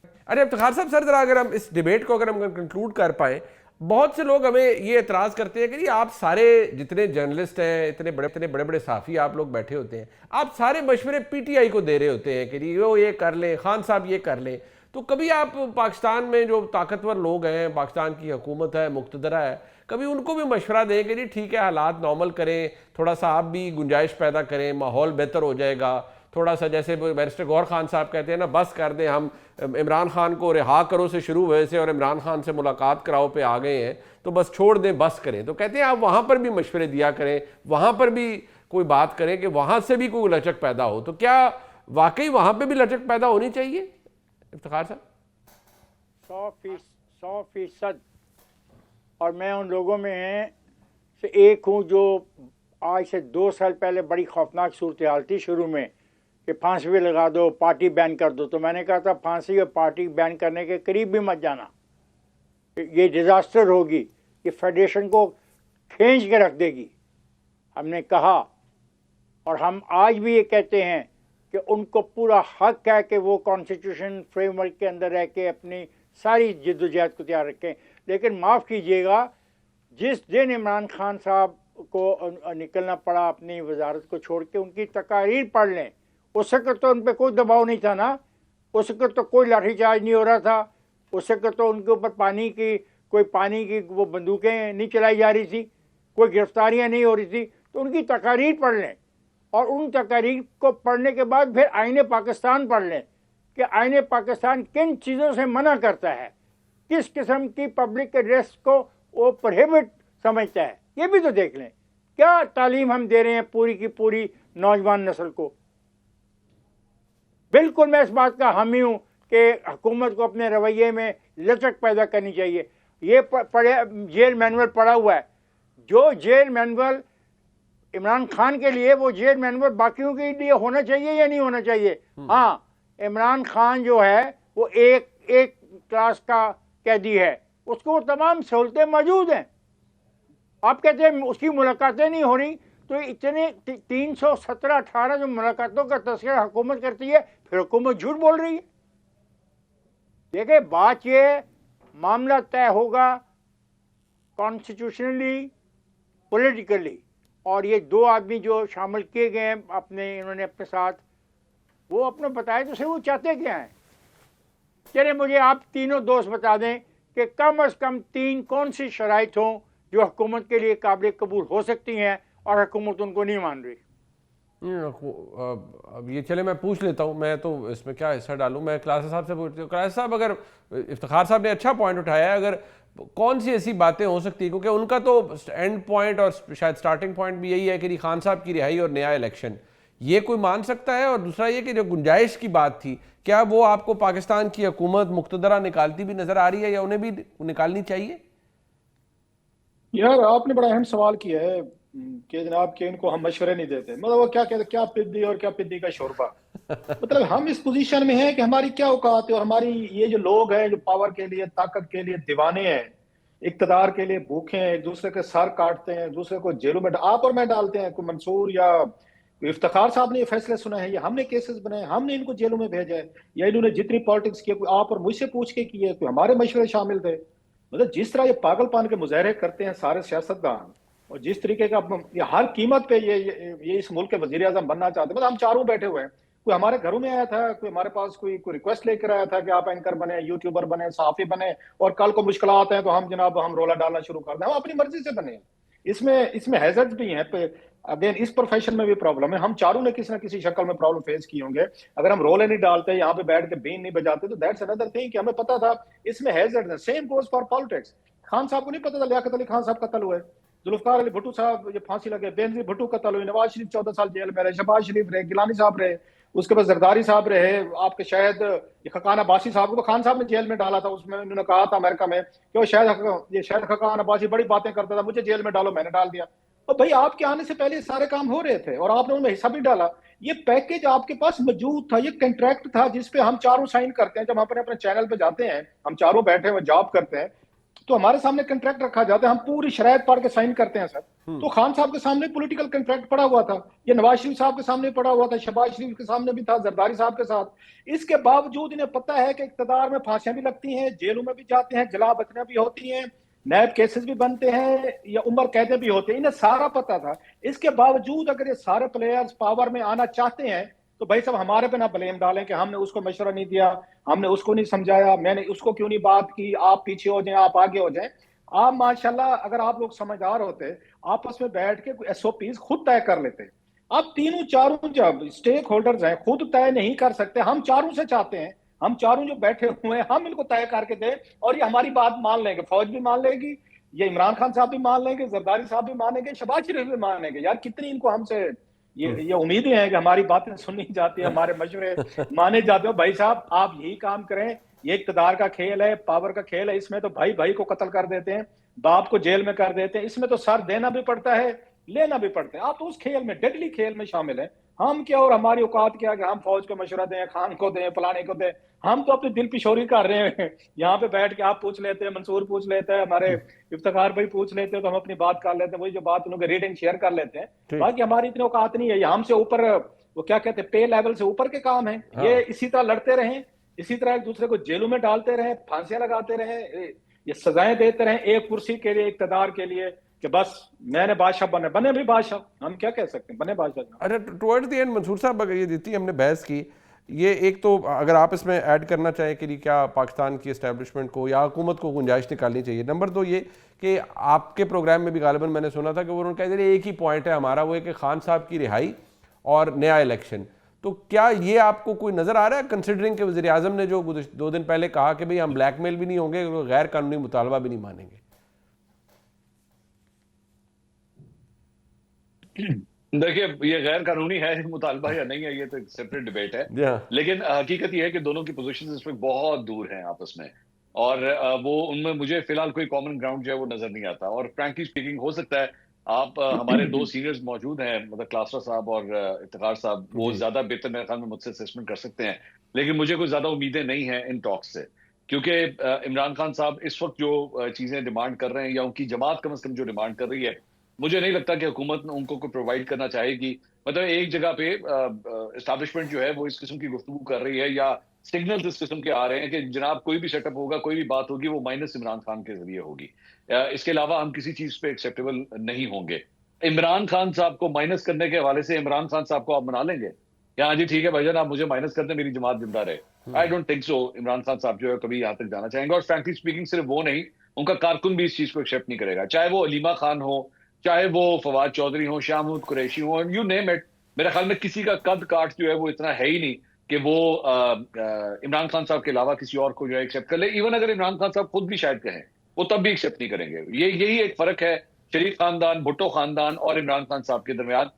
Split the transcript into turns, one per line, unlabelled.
अरे इफ्तिखार साहब, सर जरा अगर हम इस डिबेट को अगर हम कंक्लूड कर पाए, बहुत से लोग हमें ये एतराज करते हैं कि जी आप सारे जितने जर्नलिस्ट हैं, इतने बड़े बड़े साफ़ी आप लोग बैठे होते हैं, आप सारे मशवरे पीटीआई को दे रहे होते हैं कि जी वो ये कर लें, खान साहब ये कर लें। तो कभी आप पाकिस्तान में जो ताकतवर लोग हैं, पाकिस्तान की हुकूमत है, मुक़तदरा है, कभी उनको भी मशवरा दें कि जी ठीक है हालात नॉर्मल करें, थोड़ा सा आप भी गुंजाइश पैदा करें, माहौल बेहतर हो जाएगा, थोड़ा सा जैसे बैरिस्टर गौहर खान साहब कहते हैं ना, बस कर दें, हम इमरान खान को रिहा करो से शुरू हुए से और इमरान खान से मुलाकात कराओ पे आ गए हैं, तो बस छोड़ दें, बस करें। तो कहते हैं आप वहाँ पर भी मशवरे दिया करें, वहाँ पर भी कोई बात करें कि वहाँ से भी कोई लचक पैदा हो। तो क्या वाकई वहाँ पर भी लचक पैदा होनी चाहिए इफ्तिखार साहब?
100%। और मैं उन लोगों में से एक हूँ जो आज से 2 साल पहले बड़ी खौफनाक सूरत हाल थी शुरू में कि फांसी भी लगा दो, पार्टी बैन कर दो। तो मैंने कहा था फांसी और पार्टी बैन करने के करीब भी मत जाना, ये डिज़ास्टर होगी, ये फेडरेशन को खींच के रख देगी। हमने कहा और हम आज भी ये कहते हैं कि उनको पूरा हक है कि वो कॉन्स्टिट्यूशन फ्रेमवर्क के अंदर रह के अपनी सारी जिद्दोजहद को तैयार रखें। लेकिन माफ़ कीजिएगा, जिस दिन इमरान खान साहब को निकलना पड़ा अपनी वजारत को छोड़ के, उनकी तकारीर पढ़ लें। उस वक्त तो उन पर कोई दबाव नहीं था ना, उस वक्त तो कोई लाठीचार्ज नहीं हो रहा था, उस वक्त तो उनके ऊपर पानी की वो बंदूकें नहीं चलाई जा रही थी, कोई गिरफ्तारियां नहीं हो रही थी। तो उनकी तकारीर पढ़ लें और उन तकारीर को पढ़ने के बाद फिर आईने पाकिस्तान पढ़ लें कि आईने पाकिस्तान किन चीज़ों से मना करता है, किस किस्म की पब्लिक एड्रेस को वो प्रोहिबिट समझता है, ये भी तो देख लें। क्या तालीम हम दे रहे हैं पूरी की पूरी नौजवान नस्ल को। बिल्कुल मैं इस बात का हामी हूँ कि हुकूमत को अपने रवैये में लचक पैदा करनी चाहिए। ये जेल मैनुअल पड़ा हुआ है, जो जेल मैनुअल इमरान खान के लिए, वो जेल मैनुअल बाकियों के लिए होना चाहिए या नहीं होना चाहिए? हाँ, इमरान खान जो है वो एक क्लास का कैदी है, उसको तमाम सहूलतें मौजूद हैं। आप कहते हैं उसकी मुलाकातें नहीं हो रही, तो इतने 317-18 जो मुलाकातों का तस्करा हुकूमत करती है, फिर हुकूमत झूठ बोल रही है। देखिए बात ये, मामला तय होगा कॉन्स्टिट्यूशनली, पॉलिटिकली, और ये 2 आदमी जो शामिल किए गए हैं इन्होंने अपने साथ, वो अपने बताए तो सही वो चाहते क्या हैं। चले मुझे आप तीनों दोस्त बता दें कि कम अज़ कम 3 कौन सी शराइत हों जो हुकूमत के लिए काबिल कबूल हो सकती हैं और हुकूमत उनको नहीं मान रही।
अब ये चले मैं पूछ लेता हूँ, मैं तो इसमें क्या हिस्सा डालूँ, मैं क्लास साहब से पूछती हूँ। क्लास साहब, अगर इफ्तिखार साहब ने अच्छा पॉइंट उठाया है, अगर कौन सी ऐसी बातें हो सकती है, क्योंकि उनका तो एंड पॉइंट और शायद स्टार्टिंग पॉइंट भी यही है कि खान साहब की रिहाई और नया इलेक्शन, ये कोई मान सकता है। और दूसरा ये कि जो गुंजाइश की बात थी, क्या वो आपको पाकिस्तान की हुकूमत मुक़तदरा निकालती भी नजर आ रही है या उन्हें भी निकालनी चाहिए?
यार आपने बड़ा अहम सवाल किया है कि जनाब के इनको हम मशवरे नहीं देते। मतलब वो क्या कहते, क्या पिद्दी और क्या पिद्दी का शोरबा। मतलब हम इस पोजीशन में हैं कि हमारी क्या औकात है, और हमारी ये जो लोग हैं जो पावर के लिए, ताकत के लिए दीवाने हैं, इक्तदार के लिए भूखे हैं, एक दूसरे के सर काटते हैं, एक दूसरे को जेलों में आप और मैं डालते हैं। कोई मंसूर या इफ्तिखार साहब ने ये फैसले सुना है या हमने केसेस बनाए, हमने इनको जेलों में भेजा है, या इन्होंने जितनी पॉलिटिक्स की कोई आप और मुझसे पूछ के की है, कोई हमारे मशवरे शामिल थे। मतलब जिस तरह ये पागलपन के मुजाहरे करते हैं सारे सियासतदान, और जिस तरीके का ये हर कीमत पे ये इस मुल्क के वजीर आजम बनना चाहते हैं। मतलब हम चारों बैठे हुए हैं, कोई हमारे घरों में आया था, कोई हमारे पास कोई रिक्वेस्ट लेकर आया था कि आप एंकर बने, यूट्यूबर बने, सहाफी बने, और कल को मुश्किल आते हैं तो हम जनाब हम रोला डालना शुरू कर दें। हम अपनी मर्जी से बने। इसमें हैजर्ड्स भी हैं। अगेन इस प्रोफेशन में भी प्रॉब्लम है। हम चारों ने किसी ना किसी शक्ल में प्रॉब्लम फेस की होंगे। अगर हम रोले नहीं डालते, यहाँ पे बैठ के बीन नहीं बजाते, तो दैट्स अनदर थिंग कि हमें पता था इसमें हैजर्ड है। Same goes for politics. Khan साहब को नहीं पता था लियाकत अली खान साहब कत्ल हुए, जुल्फकार अली भुट्टो साहब ये फांसी लगे, बेनजीर भुट्टो कत्ल हुई, नवाज शरीफ 14 साल जेल में रहे, शहबाज शरीफ रहे, गिलानी साहब रहे, उसके बाद जरदारी साहब रहे, आपके शायद खकान अब्बासी साहब को तो खान साहब ने जेल में डाला था। उसमें उन्होंने कहा था अमेरिका में कि वो शायद खकान अब्बासी बड़ी बातें करता था, मुझे जेल में डालो, मैंने डाल दिया। और भाई आपके आने से पहले सारे काम हो रहे थे और आपने उनमें हिस्सा भी डाला। ये पैकेज आपके पास मौजूद था, ये कंट्रैक्ट था जिसपे हम चारों साइन करते हैं। जब हम अपने अपने चैनल पे जाते हैं, हम चारों बैठे हुए जॉब करते हैं, तो हमारे सामने कंट्रैक्ट रखा जाता है, हम पूरी शरायत पढ़ के साइन करते हैं सर। तो खान साहब के सामने पॉलिटिकल कंट्रैक्ट पड़ा हुआ था, ये नवाज शरीफ साहब के सामने पड़ा हुआ था, शहबाज शरीफ के सामने भी था, जरदारी साहब के साथ। इसके बावजूद इन्हें पता है कि इक्तदार में फांसियां भी लगती हैं, जेलों में भी जाते हैं, जला बतने भी होती हैं, नैब केसेस भी बनते हैं या उम्र कैदे भी होते हैं, इन्हें सारा पता था। इसके बावजूद अगर ये सारे प्लेयर्स पावर में आना चाहते हैं तो भाई साहब हमारे पे ना ब्लेम डालें कि हमने उसको मशवरा नहीं दिया, हमने उसको नहीं समझाया, मैंने उसको क्यों नहीं बात की, आप पीछे हो जाएं, आप आगे हो जाएं। आप माशाल्लाह अगर आप लोग समझदार होते, आपस में बैठ के एसओपीज खुद तय कर लेते। आप तीनों चारों जब स्टेक होल्डर्स हैं खुद तय नहीं कर सकते, हम चारों से चाहते हैं, हम चारों जो बैठे हुए हैं हम इनको तय करके दें और ये हमारी बात मान लेंगे, फौज भी मान लेगी, ये इमरान खान साहब भी मान लेंगे, जरदारी साहब भी मानेंगे, शहबाज शरीफ भी मानेंगे। यार कितनी इनको हमसे ये उम्मीदें हैं कि हमारी बातें सुनी जाती है, हमारे मशवरे माने जाते हो। भाई साहब आप यही काम करें, ये इक्तदार का खेल है, पावर का खेल है, इसमें तो भाई भाई को कत्ल कर देते हैं, बाप को जेल में कर देते हैं, इसमें तो सर देना भी पड़ता है, लेना भी पड़ता है। आप तो उस खेल में, डेडली खेल में शामिल है। हम क्या और हमारी औकात क्या कि हम फौज को मशवरा दें, खान को दें, फलाने को दें। हम तो अपनी दिल पिशोरी कर रहे हैं यहाँ पे बैठ के। आप पूछ लेते हैं, मंसूर पूछ लेते हैं, हमारे इफ्तिखार भाई पूछ लेते हैं, तो हम अपनी बात कर लेते हैं, वही जो बात उनके रीडिंग शेयर कर लेते हैं। बाकी हमारी इतनी औकात नहीं है, हमसे ऊपर वो क्या कहते हैं, पे लेवल से ऊपर के काम है। ये इसी तरह लड़ते रहें, इसी तरह एक दूसरे को जेलों में डालते रहें, फांसियां लगाते रहें, ये सजाएं देते रहें एक कुर्सी के लिए, इक्तदार के लिए, कि बस मैंने बादशाह बने भी बादशाह। हम क्या कह सकते हैं, बने बादशाह।
अरे टुवर्ड्स द एंड मंसूर साहब, अगर ये जितनी हमने बहस की, ये एक तो अगर आप इसमें ऐड करना चाहें कि क्या पाकिस्तान की एस्टेब्लिशमेंट को या हुकूमत को गुंजाइश निकालनी चाहिए। नंबर दो ये कि आपके प्रोग्राम में भी गालिबन मैंने सुना था कि वो उन्होंने कहा एक ही पॉइंट है हमारा, वो है कि खान साहब की रिहाई और नया इलेक्शन। तो क्या ये आपको कोई नज़र आ रहा है, कंसिडरिंग के वज़ीर आज़म ने जो 2 दिन पहले कहा कि भाई हम ब्लैकमेल भी नहीं होंगे, गैर कानूनी मुतालबा भी नहीं मानेंगे?
देखिए, ये गैर कानूनी है मुतालबा या नहीं है, ये तो एक सेपरेट डिबेट है। लेकिन हकीकत ये है कि दोनों की पोजीशंस इसमें बहुत दूर हैं आपस में, और वो उनमें मुझे फिलहाल कोई कॉमन ग्राउंड जो है वो नजर नहीं आता। और फ्रैंकली स्पीकिंग हो सकता है आप हमारे 2 सीनियर्स मौजूद हैं, मतलब क्लासरा साहब और इफ्तिखार साहब, वो ज्यादा बेहतर मेरे ख्याल में मुझसे असेसमेंट कर सकते हैं। लेकिन मुझे कोई ज्यादा उम्मीदें नहीं है इन टॉक्स से, क्योंकि इमरान खान साहब इस वक्त जो चीजें डिमांड कर रहे हैं, या उनकी जमात कम से कम जो डिमांड कर रही है, मुझे नहीं लगता कि हुकूमत उनको कोई प्रोवाइड करना चाहेगी। मतलब एक जगह पे एस्टैब्लिशमेंट जो है वो इस किस्म की गुफ्तगू कर रही है, या सिग्नल्स इस किस्म के आ रहे हैं कि जनाब कोई भी सेटअप होगा, कोई भी बात होगी, वो माइनस इमरान खान के जरिए होगी। इसके अलावा हम किसी चीज पे एक्सेप्टेबल नहीं होंगे। इमरान खान साहब को माइनस करने के हवाले से इमरान खान साहब को आप मना लेंगे, हाँ जी ठीक है भाईजान आप मुझे माइनस कर दें, मेरी जमात जिंदा रहे। I don't think so Imran Khan साहब जो है कभी यहाँ तक जाना चाहेंगे। और फ्रैंकली स्पीकिंग सिर्फ वो नहीं, उनका कारकुन भी इस चीज को एक्सेप्ट नहीं करेगा, चाहे वो अलीमा खान हो, चाहे वो फवाद चौधरी हो, शाह महमूद कुरैशी हो, यू नेम इट। मेरे ख्याल में किसी का कद काट जो है वो इतना है ही नहीं कि वो इमरान खान साहब के अलावा किसी और को जो है एक्सेप्ट कर ले। इवन अगर इमरान खान साहब खुद भी शायद कहें, वो तब भी एक्सेप्ट नहीं करेंगे। यही एक फर्क है शरीफ खानदान, भुट्टो खानदान और इमरान खान साहब के दरमियान।